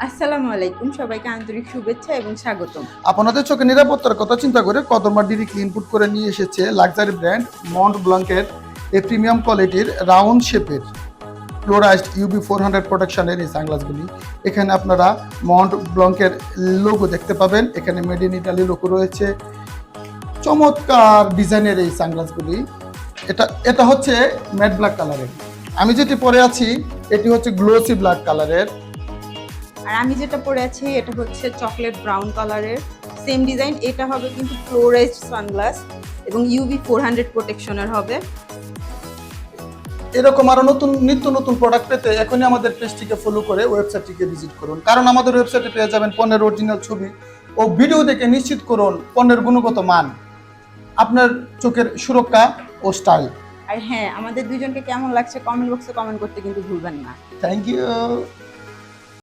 আসসালামু আলাইকুম, সবাইকে আন্তরিক শুভেচ্ছা এবং স্বাগতম। আপনাদের চোখে নিরাপত্তার কথা চিন্তা করে কদমা ডিরেক্টলি ইনপুট করে নিয়ে এসেছে লাক্সারি ব্র্যান্ড মন্ট ব্লাঙ্কের এই প্রিমিয়াম কোয়ালিটির রাউন্ড শেপের ফ্লোরাইজড ইউবি 400 প্রোটেকশনের এই সানগ্লাসগুলি। এখানে আপনারা মন্ট ব্লাঙ্কের লোগো দেখতে পাবেন, এখানে মেড ইন ইটালি লোগো রয়েছে। চমৎকার ডিজাইনের এই সানগ্লাসগুলি। এটা হচ্ছে ম্যাট ব্ল্যাক কালারের। আমি যেটি পরে আছি এটি হচ্ছে গ্লোসি ব্ল্যাক কালারের। আর আমি যেটা পরে আছি এটা হচ্ছে চকলেট ব্রাউন কালারের, সেম ডিজাইন। এটা হবে কিন্তু ফ্লোরাইজড সানগ্লাস এবং ইউভি 400 প্রোটেকশনের হবে। এরকম আরো নিত্য নতুন প্রোডাক্ট পেতে এখনই আমাদের পেজটিকে ফলো করে ওয়েবসাইটটিকে ভিজিট করুন, কারণ আমাদের ওয়েবসাইটে পেয়ে যাবেন পণ্যের অরিজিনাল ছবি ও ভিডিও দেখে নিশ্চিত করুন পণ্যের গুণগত মান, আপনার চোখের সুরক্ষা ও স্টাইল। আর হ্যাঁ, আমাদের দুইজনকে কেমন লাগছে কমেন্ট বক্সে কমেন্ট করতে কিন্তু ভুলবেন না। Thank you.